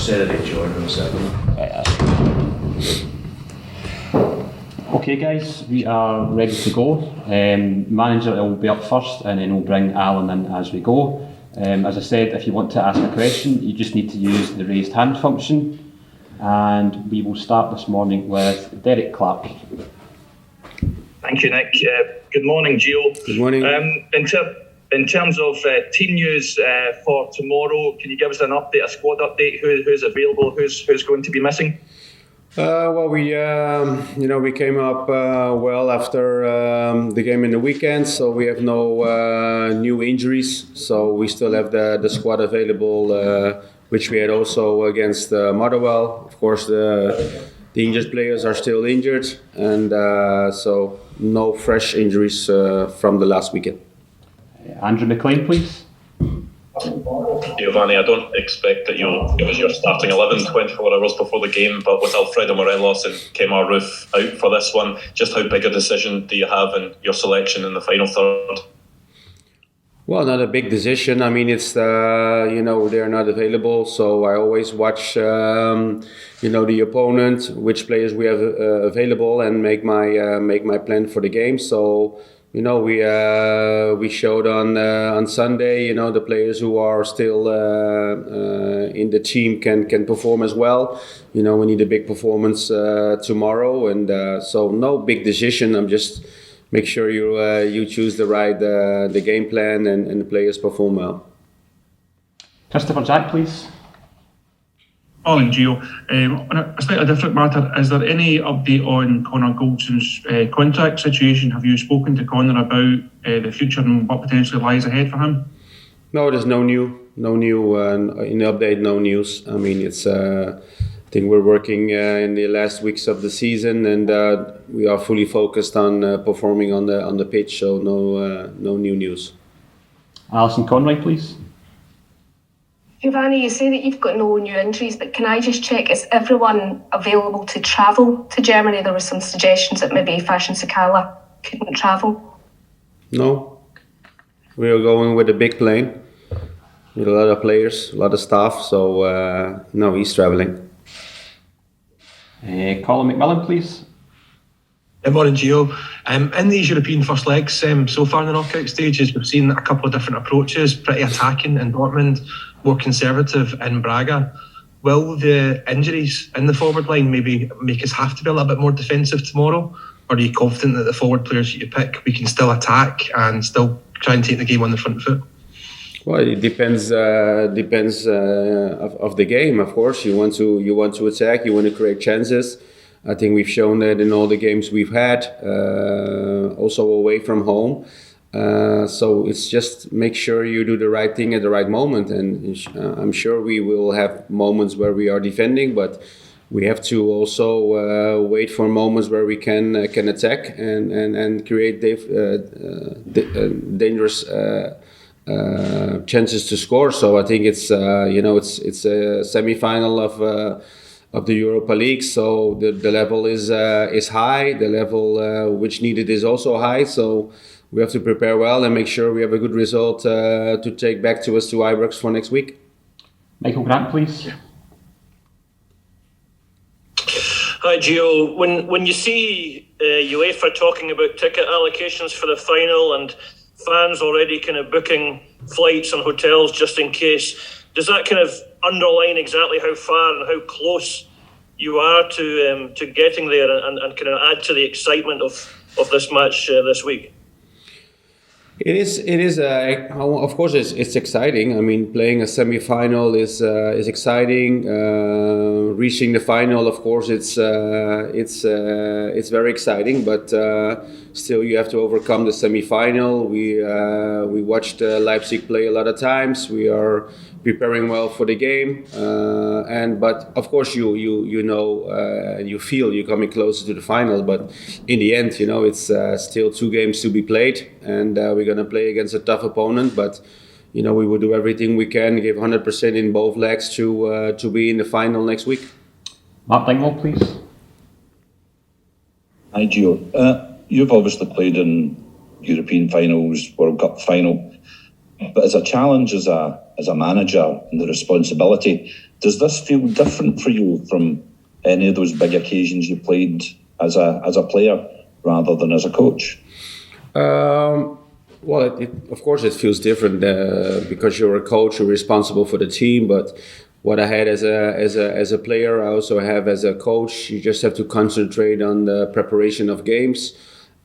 celebrate Jordan or something. Okay guys, we are ready to go. Manager will be up first and then we'll bring Allan in as we go. As I said, if you want to ask a question, you just need to use the raised hand function. And we will start this morning with Derek Clark. Thank you, Nick. Good morning, Gio. Good morning. In terms of team news for tomorrow, can you give us an update, a squad update? Who's available? Who's going to be missing? Well, we came up well after the game in the weekend, so we have no new injuries. So we still have the squad available, which we had also against Motherwell. Of course, the injured players are still injured, and so no fresh injuries from the last weekend. Andrew McLean, please. Giovanni, I don't expect that you'll give us your starting 11 24 hours before the game, but with Alfredo Morelos and Kemar Roof out for this one, just how big a decision do you have in your selection in the final third? Well, not a big decision. I mean, it's they're not available, so I always watch the opponent, which players we have available, and make my plan for the game. So we showed on Sunday, the players who are still in the team can perform as well. We need a big performance tomorrow, and so no big decision. I'm just make sure you choose the right the game plan and the players perform well. Christopher Jack, please. Morning, Gio. On a slightly different matter, is there any update on Connor Goldson's contract situation? Have you spoken to Connor about the future and what potentially lies ahead for him? No, there's no new in the update. No news. I mean, it's. I think we're working in the last weeks of the season, and we are fully focused on performing on the pitch. So no new news. Alison Conroy, please. Giovanni, you say that you've got no new injuries, but can I just check, is everyone available to travel to Germany? There were some suggestions that maybe Fashion Sakala couldn't travel. No, we are going with a big plane with a lot of players, a lot of staff. So no, he's traveling. Colin McMillan, please. Good morning, Gio. In these European first legs, so far in the knockout stages, we've seen a couple of different approaches, pretty attacking in Dortmund, more conservative in Braga. Will the injuries in the forward line maybe make us have to be a little bit more defensive tomorrow? Or are you confident that the forward players that you pick, we can still attack and still try and take the game on the front foot? Well, it depends of the game. Of course, you want to attack, you want to create chances. I think we've shown that in all the games we've had, also away from home. So it's just make sure you do the right thing at the right moment. And I'm sure we will have moments where we are defending, but we have to also wait for moments where we can attack and create dangerous chances to score. So I think it's a semi-final of the Europa League, so the level is high. The level which needed is also high. So we have to prepare well and make sure we have a good result to take back to us to Ibrox for next week. Michael Grant, please. Hi, Gio. When you see UEFA talking about ticket allocations for the final and fans already kind of booking flights and hotels just in case, does that kind of underline exactly how far and how close you are to getting there and kind of add to the excitement of this match this week? It is. Of course, it's exciting. I mean, playing a semi-final is exciting. Reaching the final, of course, it's very exciting. But still, you have to overcome the semi-final. We watched Leipzig play a lot of times. We are preparing well for the game, but of course, you know, and you feel you're coming closer to the final. But in the end, it's still 2 games to be played, and we're going to play against a tough opponent. But we will do everything we can, give 100% in both legs to be in the final next week. Mark Dingwall, please. Hi, Gio. You've obviously played in European finals, World Cup final. But as a challenge, as a manager, and the responsibility, does this feel different for you from any of those big occasions you played as a player rather than as a coach? Well, of course it feels different because you're a coach, you're responsible for the team. But what I had as a player, I also have as a coach. You just have to concentrate on the preparation of games,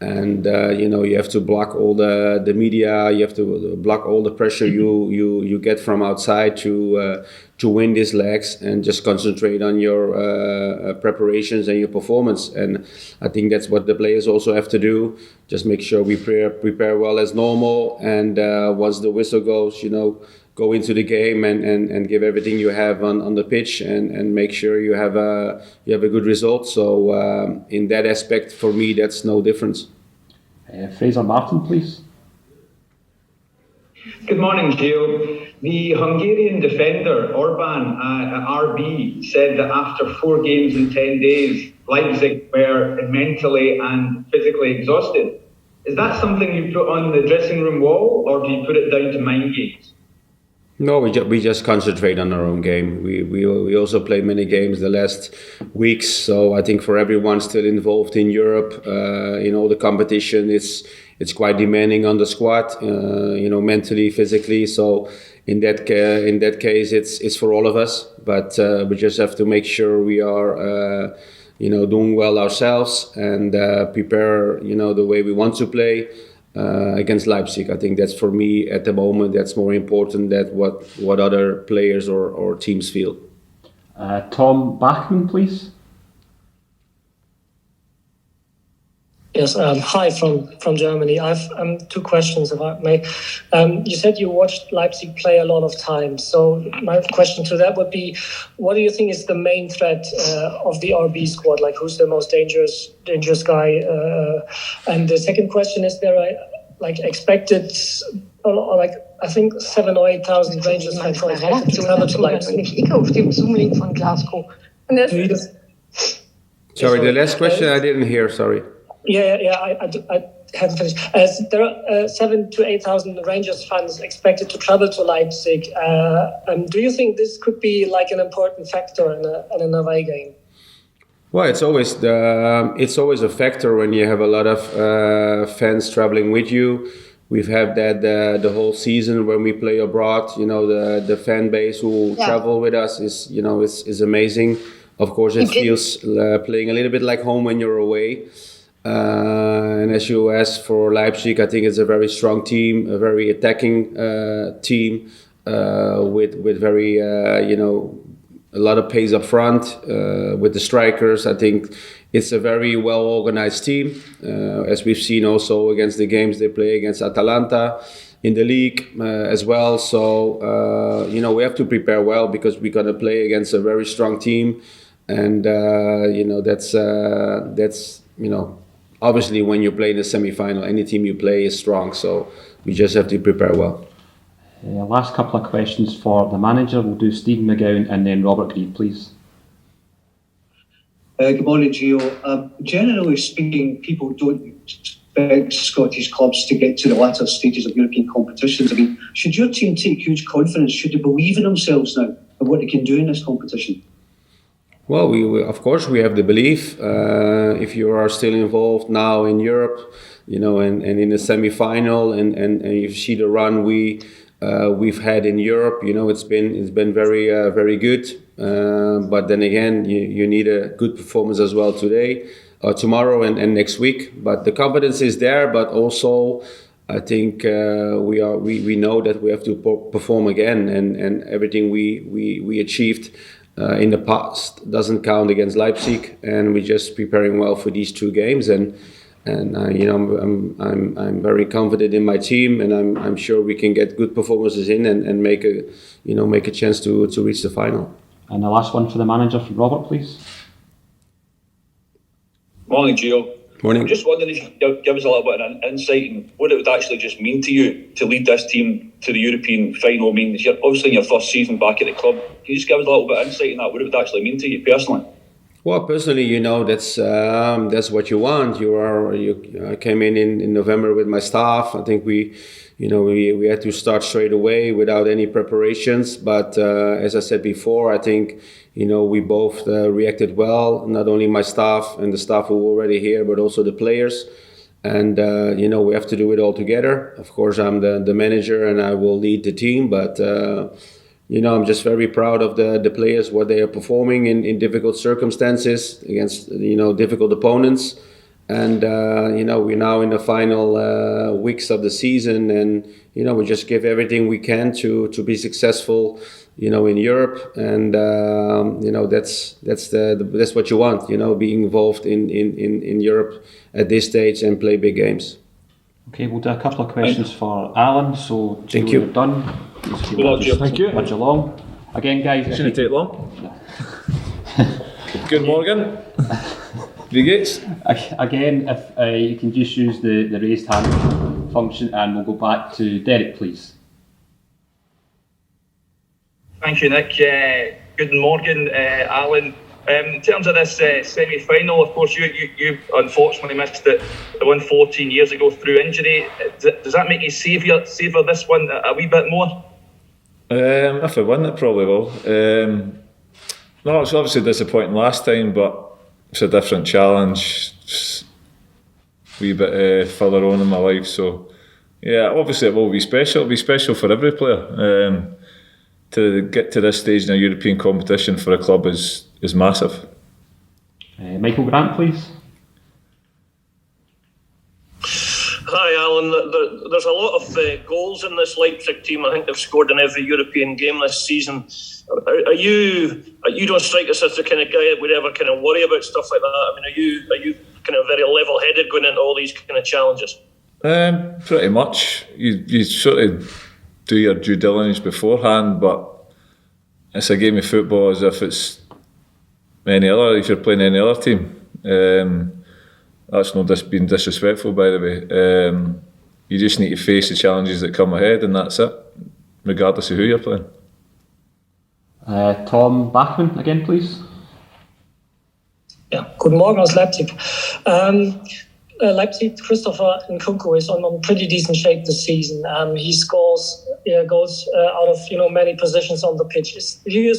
and you have to block all the media. You have to block all the pressure you get from outside to win these legs, and just concentrate on your preparations and your performance. And I think that's what the players also have to do. Just make sure we prepare well as normal, and once the whistle goes, go into the game and give everything you have on the pitch, and make sure you have a good result. So in that aspect, for me, that's no difference. Fraser Martin, please. Good morning, Gio. The Hungarian defender, Orban, at RB, said that after 4 games in 10 days, Leipzig were mentally and physically exhausted. Is that something you put on the dressing room wall, or do you put it down to mind games? No, we just concentrate on our own game. We also play many games the last weeks, so I think for everyone still involved in Europe, in all the competition, it's quite demanding on the squad, mentally, physically. So in that case, it's for all of us. But we just have to make sure we are, doing well ourselves, and prepare, the way we want to play. Against Leipzig, I think that's, for me at the moment, that's more important than what other players or teams feel. Tom Bachmann, please. Yes, hi from Germany. I've 2 questions, if I may. You said you watched Leipzig play a lot of times. So my question to that would be, what do you think is the main threat of the RB squad? Like, who's the most dangerous guy? And the second question is, there are expected, I think 7,000 or 8,000 Rangers fans expected to travel to Leipzig. Sorry, the last question I didn't hear. Sorry. Yeah, I haven't finished. There are 7,000 to 8,000 Rangers fans expected to travel to Leipzig. Do you think this could be like an important factor in an away game? Well, it's always a factor when you have a lot of fans traveling with you. We've had that the whole season when we play abroad. The fan base who travel with us is amazing. Of course, it feels playing a little bit like home when you're away. And as you asked for Leipzig, I think it's a very strong team, a very attacking team with very a lot of pace up front with the strikers. I think it's a very well organized team, as we've seen also against the games they play against Atalanta in the league as well. So we have to prepare well, because we're going to play against a very strong team, and that's obviously when you play in the semi-final, any team you play is strong. So we just have to prepare well. Last couple of questions for the manager. We'll do Stephen McGowan and then Robert Grieve, please. Good morning, Gio. Generally speaking, people don't expect Scottish clubs to get to the latter stages of European competitions. I mean, should your team take huge confidence? Should they believe in themselves now and what they can do in this competition? Well, we of course we have the belief. If you are still involved now in Europe, and in the semi-final, and you see the run we've had in Europe, it's been very good. But then again, you need a good performance as well today, tomorrow, and next week. But the confidence is there. But also, I think we know that we have to perform again, and everything we achieved in the past doesn't count against Leipzig, and we're just preparing well for these 2 games. And I'm very confident in my team, and I'm sure we can get good performances in and make a chance to reach the final. And the last one for the manager, from Robert, please. Morning, Gio. Morning. I'm just wondering if you could give us a little bit of an insight in what it would actually just mean to you to lead this team to the European final. I mean, you're obviously in your first season back at the club. Can you just give us a little bit of insight in that, what it would actually mean to you personally? Well, personally, that's what you want. I came in November with my staff. I think we had to start straight away without any preparations. But as I said before, I think we both reacted well. Not only my staff and the staff who were already here, but also the players. And we have to do it all together. Of course, I'm the manager and I will lead the team, but. I'm just very proud of the players, what they are performing in difficult circumstances against, difficult opponents. And, we're now in the final weeks of the season and, we just give everything we can to be successful, in Europe. And, that's what you want, being involved in Europe at this stage and play big games. Okay, we'll do a couple of questions for Allan. So, thank you. We're done. Thank you. Nudge along. Again, guys. Shouldn't take long. Good morning. Wie geht's? Again, if you can just use the raised hand function, and we'll go back to Derek, please. Thank you, Nick. Good morning, Allan. In terms of this semi-final, of course, you unfortunately missed the one 14 years ago through injury. Does that make you savour this one a wee bit more? If I win, it probably will. No, it's obviously disappointing last time, but it's a different challenge. It's a wee bit further on in my life, so yeah, obviously it will be special. It'll be special for every player. To get to this stage in a European competition for a club is massive. Michael Grant, please. Hi, Allan. There's a lot of goals in this Leipzig team. I think they've scored in every European game this season. You don't strike us as the kind of guy that would ever kind of worry about stuff like that. I mean, are you kind of very level-headed going into all these kind of challenges? Pretty much. You sort of do your due diligence beforehand, but it's a game of football as if it's if you're playing any other team. That's not being disrespectful, by the way. You just need to face the challenges that come ahead, and that's it, regardless of who you're playing. Tom Bachmann again, please. Yeah, good morning aus Leipzig. Leipzig, Christopher Nkunku is on pretty decent shape this season. He scores goals out of many positions on the pitch. Do you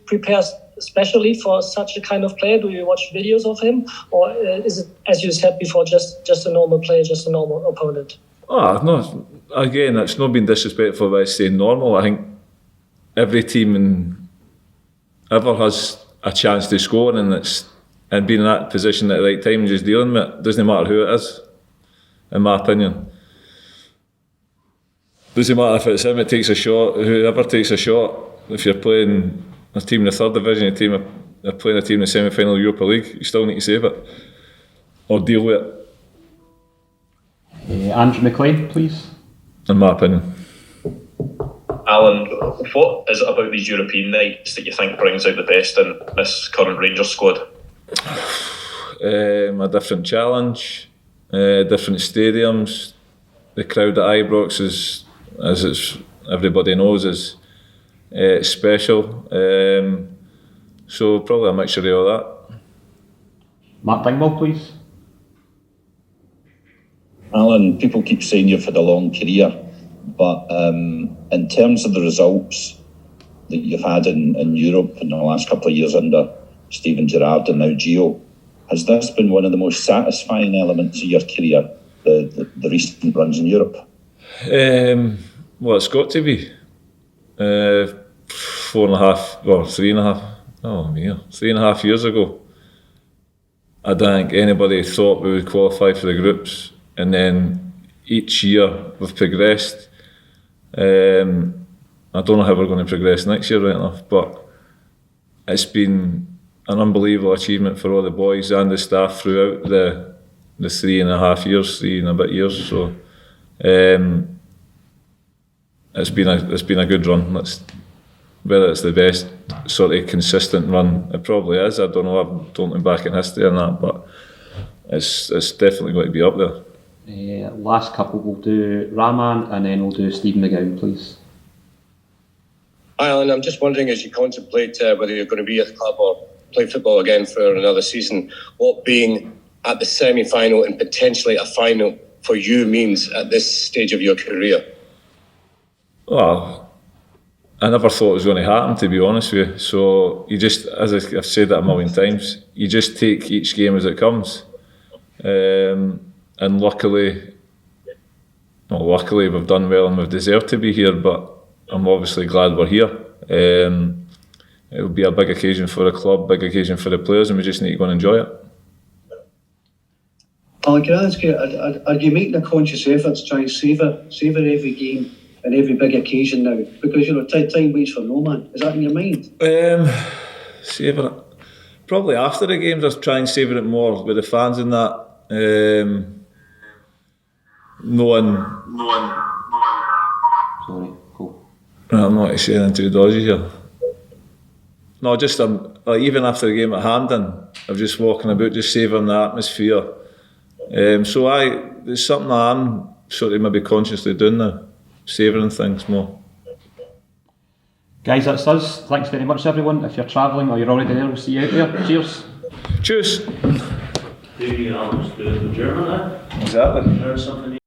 prepare especially for such a kind of player? Do you watch videos of him, or is it, as you said before, just a normal player, just a normal opponent? No. Again, it's not being disrespectful by saying normal. I think every team ever has a chance to score, and being in that position at the right time and just dealing with it, doesn't matter who it is, in my opinion. Doesn't matter if it's him that takes a shot, whoever takes a shot. If you're playing a team in the third division, you're playing a team in the semi-final of Europa League, you still need to save it or deal with it. Andrew McLean, please. In my opinion. Allan, what is it about these European nights that you think brings out the best in this current Rangers squad? A different challenge, different stadiums. The crowd at Ibrox as everybody knows, is special. So probably a mixture of all that. Mark Dingwall, please. Allan, people keep saying you've had a long career, but in terms of the results that you've had in Europe in the last couple of years under Steven Gerrard and now Gio, has this been one of the most satisfying elements of your career, the recent runs in Europe? Well, it's got to be. 3.5 years ago, I don't think anybody thought we would qualify for the groups, and then each year we've progressed. I don't know how we're going to progress next year, right enough, but it's been an unbelievable achievement for all the boys and the staff throughout the 3.5 years, 3 and a bit years. So it's been a good run. Whether it's the best sort of consistent run, it probably is. I don't know. I don't look back in history on that, but it's definitely going to be up there. Last couple, we'll do Rahman and then we'll do Stephen McGowan, please. Hi, Allan. I'm just wondering, as you contemplate whether you're going to be at the club or play football again for another season, what being at the semi-final and potentially a final for you means at this stage of your career? Well, I never thought it was going to happen, to be honest with you. So you just, as I've said that a million times, you just take each game as it comes. And luckily we've done well and we've deserved to be here, but I'm obviously glad we're here. It'll be a big occasion for the club, big occasion for the players, and we just need to go and enjoy it. Alan, can I ask you, are you making a conscious effort to try and savour every game and every big occasion now? Because, time waits for no man. Is that in your mind? Savour it. Probably after the games, I'll try and savour it more with the fans and that. Sorry, cool. I'm not saying anything too dodgy here. No, just even after the game at Hampden, I'm just walking about, just savouring the atmosphere. So it's something that I'm sort of maybe consciously doing now, savouring things more. Guys, that's us. Thanks very much, everyone. If you're travelling or you're already there, we'll see you out there. Cheers. Cheers. Do you almost do it in German? Exactly. Learn something new.